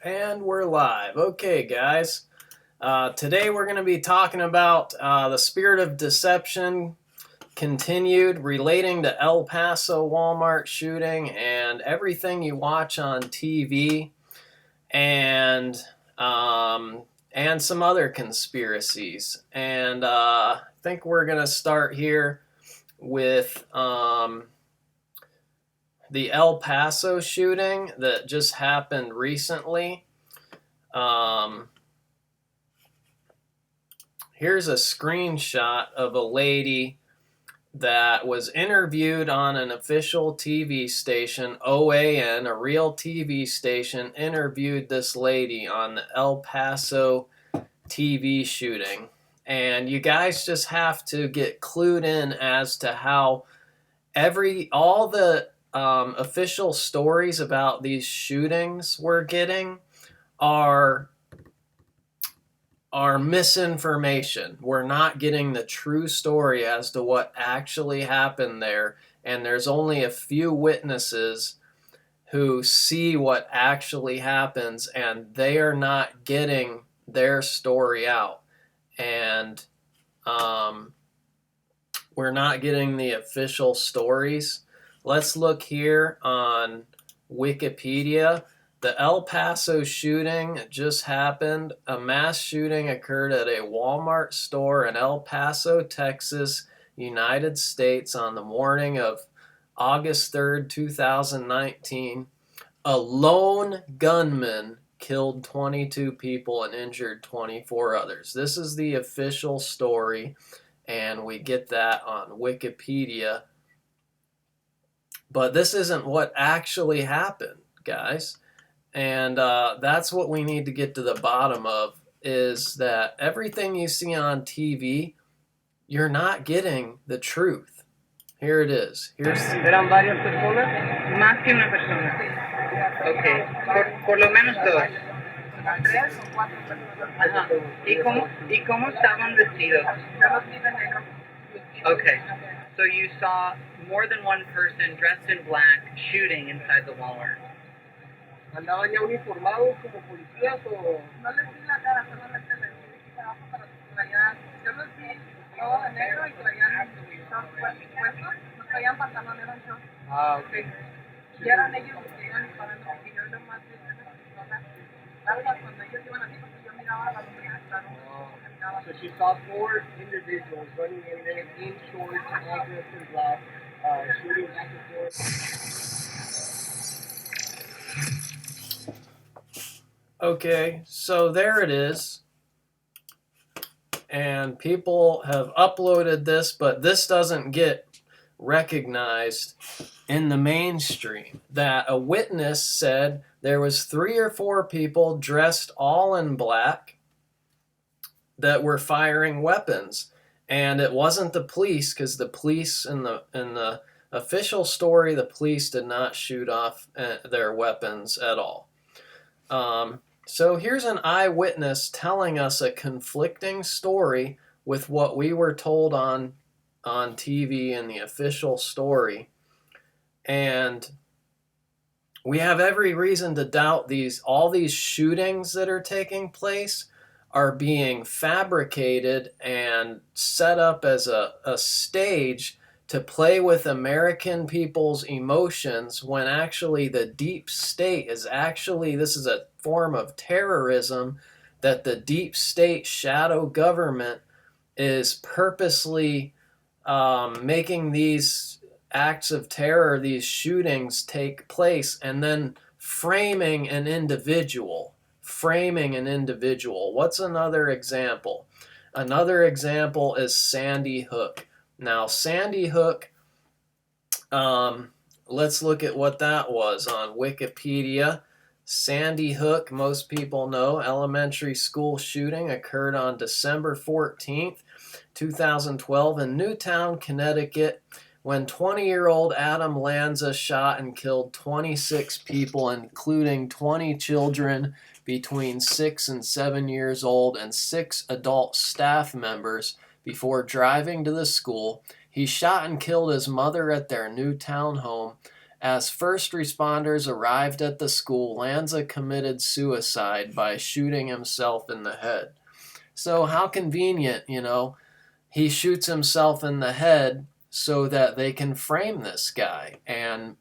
And we're live. Okay, guys. Today we're going to be talking about the spirit of deception continued relating to El Paso Walmart shooting and everything you watch on TV and some other conspiracies. And I think we're going to start here with the El Paso shooting that just happened recently. Here's a screenshot of a lady that was interviewed on an official TV station. OAN, a real TV station, interviewed this lady on the El Paso TV shooting. And you guys just have to get clued in as to how all the official stories about these shootings we're getting are misinformation. We're not getting the true story as to what actually happened there, and there's only a few witnesses who see what actually happens, and they are not getting their story out. And we're not getting the official stories. Let's look here on Wikipedia. The El Paso shooting just happened. A mass shooting occurred at a Walmart store in El Paso, Texas, United States on the morning of August 3rd, 2019. A lone gunman killed 22 people and injured 24 others. This is the official story, and we get that on Wikipedia. But this isn't what actually happened, guys. And that's what we need to get to the bottom of, is that everything you see on TV, you're not getting the truth. Here it is. ¿Eran varias personas? Más que una persona. Ok, por lo menos dos. ¿Tres o cuatro personas? Ajá. ¿Y cómo estaban vestidos? Okay, so you saw more than one person dressed in black shooting inside the Walmart. ¿Andaban ya uniformados como policías o...? No les vi la cara, solamente les vi trabajo para traían... Yo los vi todos de negro y traían shorts puestos, no traían pantalones, eran shorts. Ah, ok. Y eran ellos los que iban disparando, y yo nomás vi esas personas largas cuando ellos iban así, porque yo miraba las mías, claro. So she saw four individuals running in there in shorts, all dressed in black, shooting back and forth. Okay, so there it is. And people have uploaded this, but this doesn't get recognized in the mainstream. That a witness said there was 3 or 4 people dressed all in black that were firing weapons. And it wasn't the police, because the police in the official story, the police did not shoot off their weapons at all. So here's an eyewitness telling us a conflicting story with what we were told on TV in the official story. And we have every reason to doubt all these shootings that are taking place are being fabricated and set up as a stage to play with American people's emotions, when actually the deep state is this is a form of terrorism that the deep state shadow government is purposely making these acts of terror, these shootings take place, and then framing an individual. What's another example? Another example is Sandy Hook. Now, Sandy Hook, let's look at what that was on Wikipedia. Sandy Hook, most people know, elementary school shooting occurred on December 14th, 2012 in Newtown, Connecticut, when 20-year-old Adam Lanza shot and killed 26 people, including 20 children between 6 and 7 years old and 6 adult staff members. Before driving to the school, he shot and killed his mother at their Newtown home As first responders arrived at the school, Lanza committed suicide by shooting himself in the head. So how convenient, he shoots himself in the head so that they can frame this guy and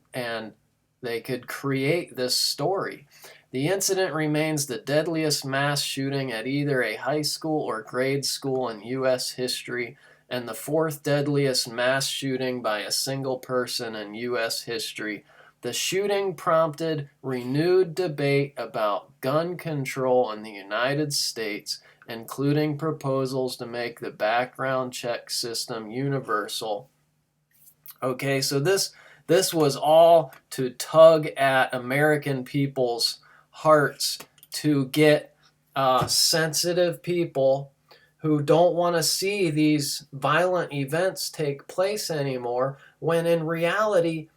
they could create this story. The incident remains the deadliest mass shooting at either a high school or grade school in U.S. history, and the fourth deadliest mass shooting by a single person in U.S. history. The shooting prompted renewed debate about gun control in the United States, including proposals to make the background check system universal. Okay, so this was all to tug at American people's hearts to get sensitive people who don't want to see these violent events take place anymore, when in reality,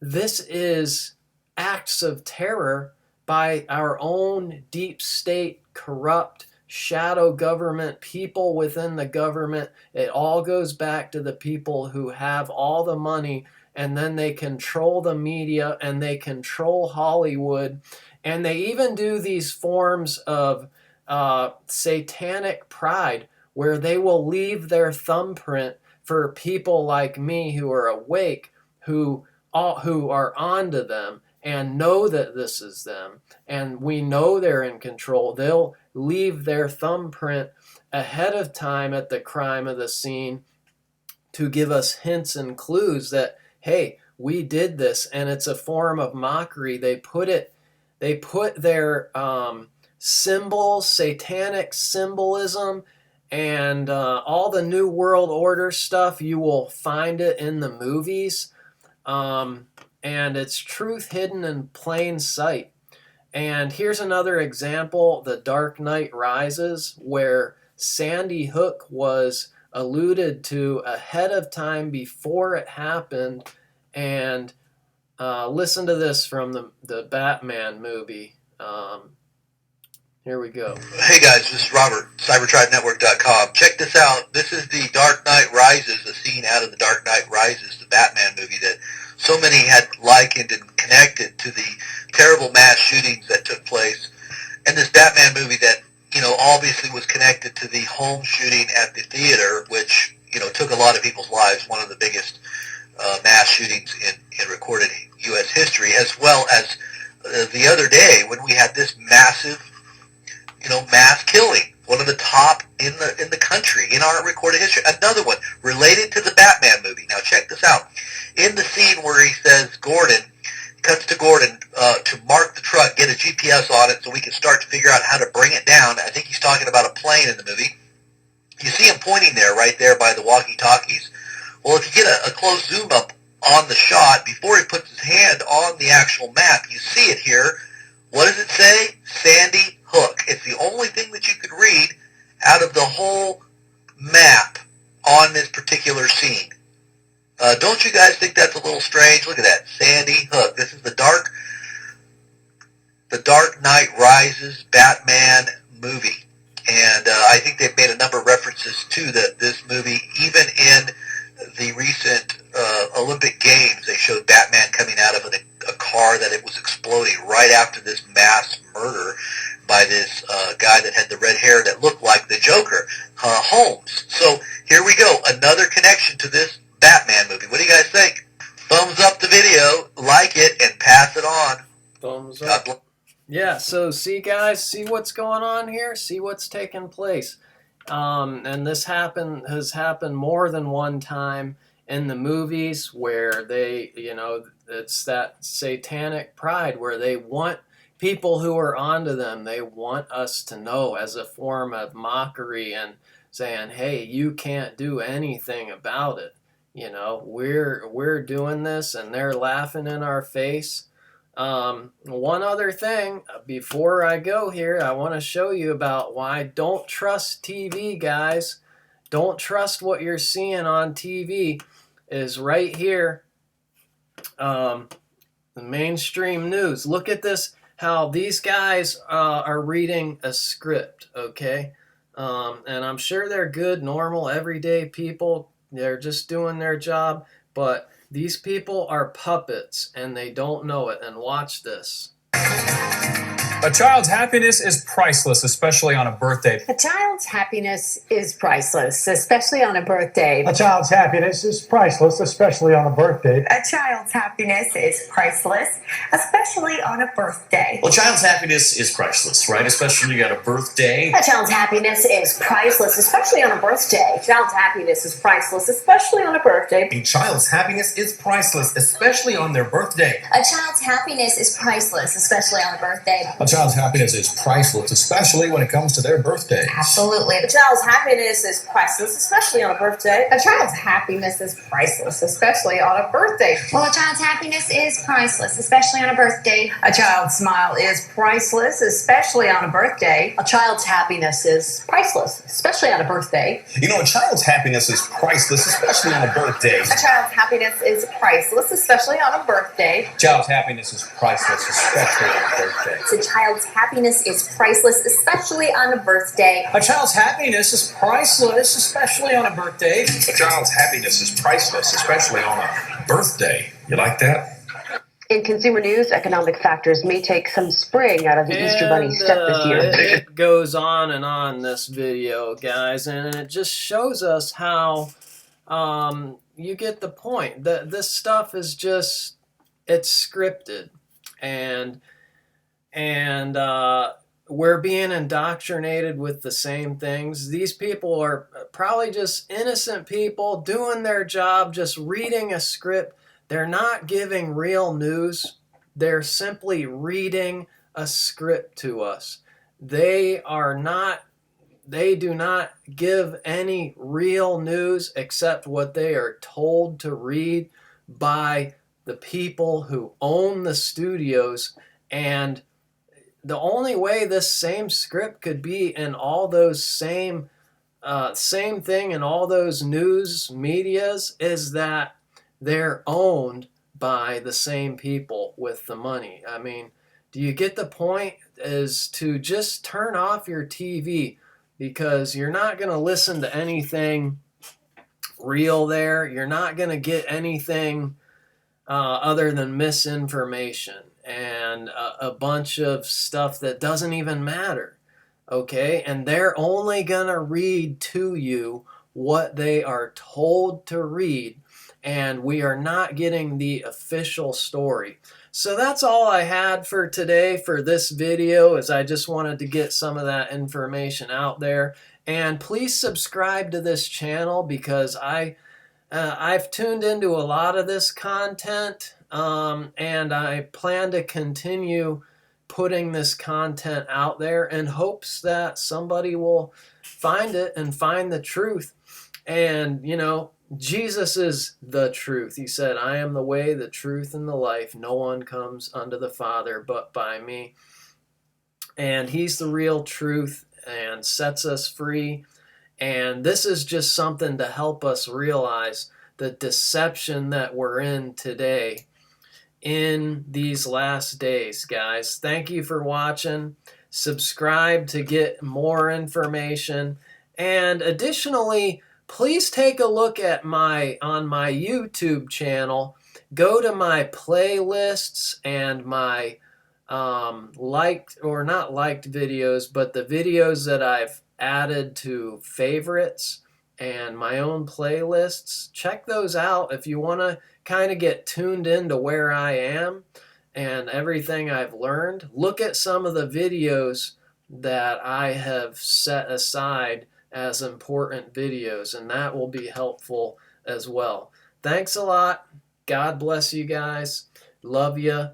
this is acts of terror by our own deep state, corrupt, shadow government, people within the government. It all goes back to the people who have all the money, and then they control the media and they control Hollywood. And they even do these forms of satanic pride where they will leave their thumbprint for people like me who are awake, who are onto them and know that this is them, and we know they're in control. They'll leave their thumbprint ahead of time at the crime of the scene to give us hints and clues that, hey, we did this, and it's a form of mockery. They put their symbols, satanic symbolism, and all the New World Order stuff. You will find it in the movies. And it's truth hidden in plain sight. And here's another example, The Dark Knight Rises, where Sandy Hook was alluded to ahead of time before it happened. And listen to this from the Batman movie. Here we go. Hey guys, this is Robert, CyberTribeNetwork.com. Check this out. This is The Dark Knight Rises, a scene out of The Dark Knight Rises, the Batman movie that so many had likened and connected to the terrible mass shootings that took place. And this Batman movie that, obviously was connected to the home shooting at the theater, which, took a lot of people's lives, one of the biggest mass shootings in recorded U.S. history, as well as the other day when we had this massive mass killing, one of the top in the country, in our recorded history. Another one related to the Batman movie. Now check this out. In the scene where he says cuts to Gordon to mark the truck, get a GPS on it so we can start to figure out how to bring it down. I think he's talking about a plane in the movie. You see him pointing there, right there by the walkie-talkies. Well, if you get a close zoom up on the shot, before he puts his hand on the actual map, you see it here. What does it say? Sandy Hook. It's the only thing that you could read out of the whole map on this particular scene. Don't you guys think that's a little strange? Look at that. Sandy Hook. This is the Dark Knight Rises Batman movie. And I think they've made a number of references to this movie. Even in the recent Olympic Games, they showed Batman coming out of a car that it was exploding right after this mass murder by this guy that had the red hair that looked like the Joker, Holmes. So here we go, another connection to this Batman movie. What do you guys think? Thumbs up the video, like it, and pass it on. Thumbs up. Yeah, so see guys, see what's going on here? See what's taking place. And this has happened more than one time in the movies where they, it's that satanic pride where they want people who are onto them. They want us to know as a form of mockery and saying, hey, you can't do anything about it. We're doing this and they're laughing in our face. One other thing before I go here, I want to show you about why don't trust TV, guys. Don't trust what you're seeing on TV is right here. The mainstream news. Look at this, how these guys are reading a script, okay? And I'm sure they're good, normal, everyday people. They're just doing their job. But These people are puppets and they don't know it. And watch this. A child's happiness is priceless, especially on a birthday. A child's happiness is priceless, especially on a birthday. A child's happiness is priceless, especially on a birthday. A child's happiness is priceless, especially on a birthday. Well, a child's happiness is priceless, right? Especially when you got a birthday. A child's happiness is priceless, especially on a birthday. A child's happiness is priceless, especially on a birthday. A child's happiness is priceless, especially on their birthday. A child's happiness is priceless, especially on a birthday. A child's happiness is priceless, especially when it comes to their birthday. Absolutely. A child's happiness is priceless, especially on a birthday. A child's happiness is priceless, especially on a birthday. Well, a child's happiness is priceless, especially on a birthday. A child's smile is priceless, especially on a birthday. A child's happiness is priceless, especially on a birthday. You know, a child's happiness is priceless, especially on a birthday. A child's happiness is priceless, especially on a birthday. A child's happiness is priceless, especially on a birthday. A child's happiness is priceless, especially on a birthday. A child's happiness is priceless, especially on a birthday. A child's happiness is priceless, especially on a birthday. You like that? In consumer news, economic factors may take some spring out of the Easter Bunny's step this year. It goes on and on, this video, guys, and it just shows us how you get the point. This stuff is just, it's scripted, and we're being indoctrinated with the same things. These people are probably just innocent people doing their job, just reading a script. They're not giving real news. They're simply reading a script to us. They do not give any real news except what they are told to read by the people who own the studios. And the only way this same script could be in all those same thing in all those news medias is that they're owned by the same people with the money. I mean, do you get the point? Is to just turn off your TV, because you're not going to listen to anything real there. You're not going to get anything other than misinformation and a bunch of stuff that doesn't even matter, okay? And they're only going to read to you what they are told to read, and we are not getting the official story. So that's all I had for today for this video, is I just wanted to get some of that information out there. And please subscribe to this channel, because I've tuned into a lot of this content, and I plan to continue putting this content out there in hopes that somebody will find it and find the truth. And, you know, Jesus is the truth. He said, I am the way, the truth, and the life. No one comes unto the Father but by me. And he's the real truth and sets us free. And this is just something to help us realize the deception that we're in today in these last days, guys. Thank you for watching. Subscribe to get more information. And additionally, please take a look at on my YouTube channel. Go to my playlists and my liked or not liked videos, but the videos that I've added to favorites and my own playlists. Check those out if you want to kind of get tuned into where I am and everything I've learned. Look at some of the videos that I have set aside as important videos, and that will be helpful as well. Thanks a lot. God bless you guys. Love you.